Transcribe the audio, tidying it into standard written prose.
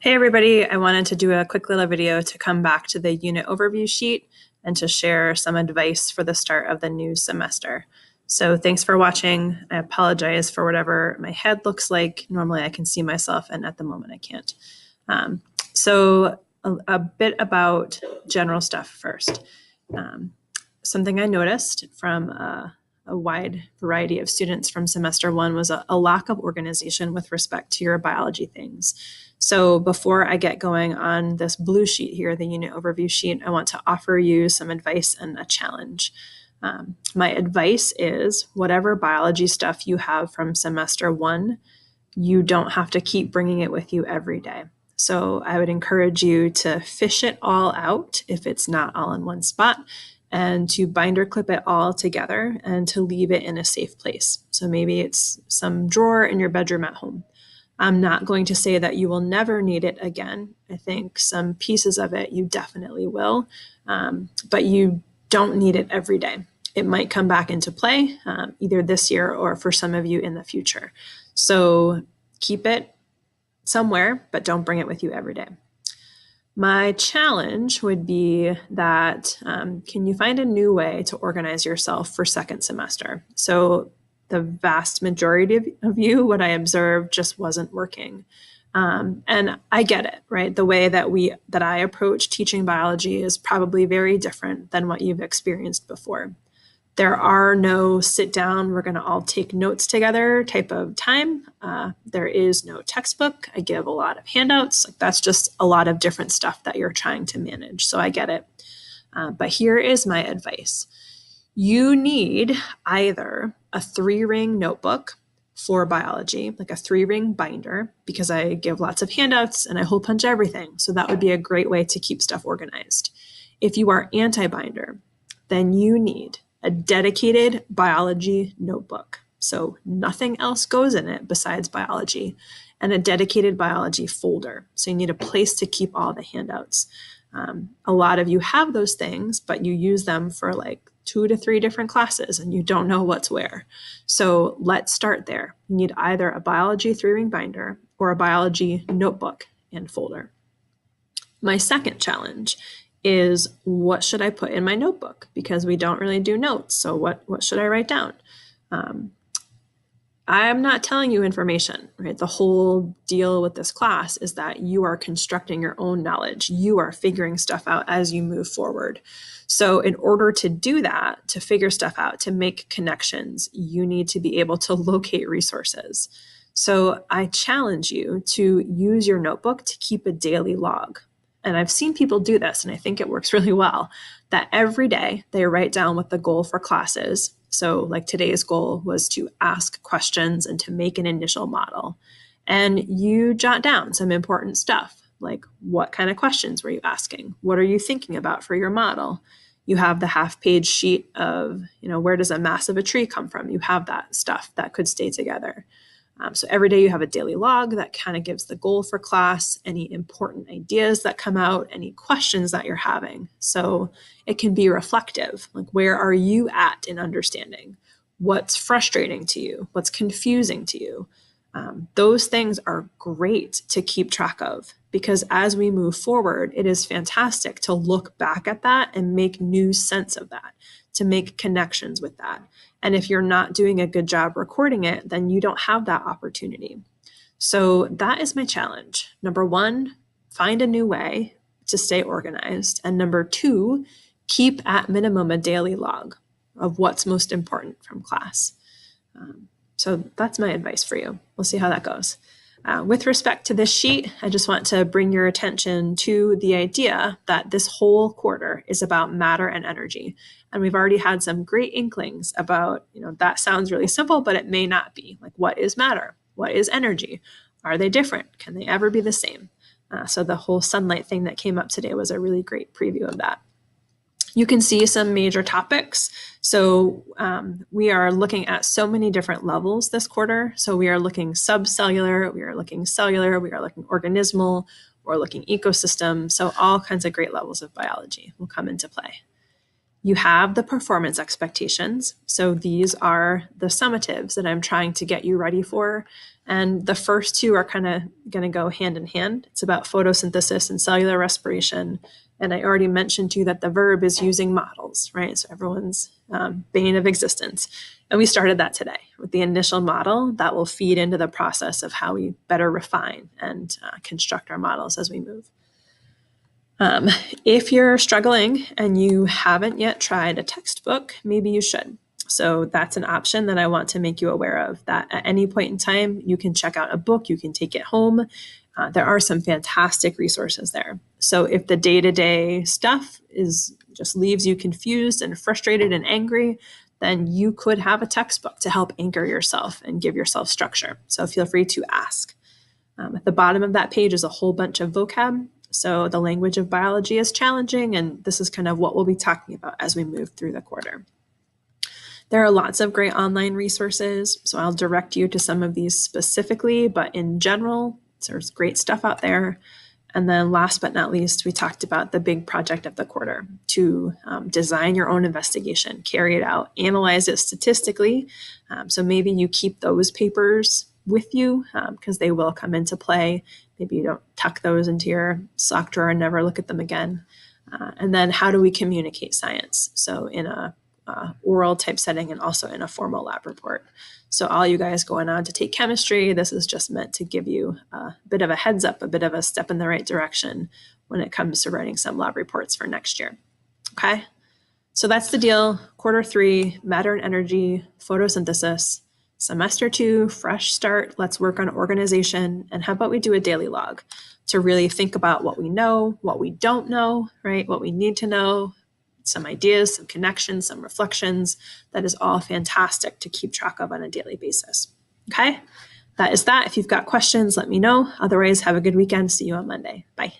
Hey everybody, I wanted to do a quick little video to come back to the unit overview sheet and to share some advice for the start of the new semester. So thanks for watching. I apologize for whatever my head looks like. Normally I can see myself and at the moment I can't. So a bit about general stuff first. Something I noticed from a wide variety of students from semester one was a lack of organization with respect to your biology things. So before I get going on this blue sheet here, the unit overview sheet, I want to offer you some advice and a challenge. My advice is whatever biology stuff you have from semester one, you don't have to keep bringing it with you every day. So I would encourage you to fish it all out if it's not all in one spot, and to binder clip it all together and to leave it in a safe place. So maybe it's some drawer in your bedroom at home. I'm not going to say that you will never need it again. I think some pieces of it you definitely will, but you don't need it every day. It might come back into play either this year or for some of you in the future. So keep it somewhere, but don't bring it with you every day. My challenge would be that can you find a new way to organize yourself for second semester? So the vast majority of you, what I observed just wasn't working. And I get it, right? The way that I approach teaching biology is probably very different than what you've experienced before. There are no sit down, we're going to all take notes together type of time. There is no textbook. I give a lot of handouts. That's just a lot of different stuff that you're trying to manage. So I get it. But here is my advice. You need either a 3-ring notebook for biology, like a 3-ring binder, because I give lots of handouts and I hole punch everything. So that would be a great way to keep stuff organized. If you are anti-binder, then you need a dedicated biology notebook. So nothing else goes in it besides biology, and a dedicated biology folder. So you need a place to keep all the handouts. A lot of you have those things, but you use them for like 2 to 3 different classes and you don't know what's where. So let's start there. You need either a biology 3-ring binder or a biology notebook and folder. My second challenge is what should I put in my notebook? Because we don't really do notes. So what should I write down? I'm not telling you information, right? The whole deal with this class is that you are constructing your own knowledge. You are figuring stuff out as you move forward. So in order to do that, to figure stuff out, to make connections, you need to be able to locate resources. So I challenge you to use your notebook to keep a daily log. And I've seen people do this, and I think it works really well, that every day they write down what the goal for class is. So like today's goal was to ask questions and to make an initial model. And you jot down some important stuff, like what kind of questions were you asking? What are you thinking about for your model? You have the half-page sheet of, where does a mass of a tree come from? You have that stuff that could stay together. So every day you have a daily log that kind of gives the goal for class, any important ideas that come out, any questions that you're having. So it can be reflective, like where are you at in understanding? What's frustrating to you? What's confusing to you? Those things are great to keep track of, because as we move forward, it is fantastic to look back at that and make new sense of that, to make connections with that. And if you're not doing a good job recording it, then you don't have that opportunity. So that is my challenge. Number 1, find a new way to stay organized. And number 2, keep at minimum a daily log of what's most important from class. So that's my advice for you. We'll see how that goes. With respect to this sheet, I just want to bring your attention to the idea that this whole quarter is about matter and energy. And we've already had some great inklings about, that sounds really simple, but it may not be. Like, what is matter? What is energy? Are they different? Can they ever be the same? So the whole sunlight thing that came up today was a really great preview of that. You can see some major topics. So we are looking at so many different levels this quarter. So we are looking subcellular, we are looking cellular, we are looking organismal, we're looking ecosystem. So all kinds of great levels of biology will come into play. You have the performance expectations. So these are the summatives that I'm trying to get you ready for. And the first two are kind of going to go hand in hand. It's about photosynthesis and cellular respiration. And I already mentioned to you that the verb is using models, right? So everyone's bane of existence. And we started that today with the initial model that will feed into the process of how we better refine and construct our models as we move. If you're struggling and you haven't yet tried a textbook, maybe you should. So that's an option that I want to make you aware of, that at any point in time, you can check out a book, you can take it home. There are some fantastic resources there. So if the day-to-day stuff just leaves you confused and frustrated and angry, then you could have a textbook to help anchor yourself and give yourself structure. So feel free to ask. At the bottom of that page is a whole bunch of vocab. So the language of biology is challenging, and this is kind of what we'll be talking about as we move through the quarter. There are lots of great online resources, so I'll direct you to some of these specifically, but in general, there's great stuff out there. And then last but not least, we talked about the big project of the quarter, to design your own investigation, carry it out, analyze it statistically. So maybe you keep those papers with you because they will come into play. Maybe you don't tuck those into your sock drawer and never look at them again. And then how do we communicate science? So in a oral type setting and also in a formal lab report. So all you guys going on to take chemistry, this is just meant to give you a bit of a heads up, a bit of a step in the right direction when it comes to writing some lab reports for next year. Okay, so that's the deal. Quarter 3, matter and energy, photosynthesis. Semester 2, fresh start. Let's work on organization. And how about we do a daily log to really think about what we know, what we don't know, right? What we need to know, some ideas, some connections, some reflections. That is all fantastic to keep track of on a daily basis. Okay, that is that. If you've got questions, let me know. Otherwise, have a good weekend. See you on Monday. Bye.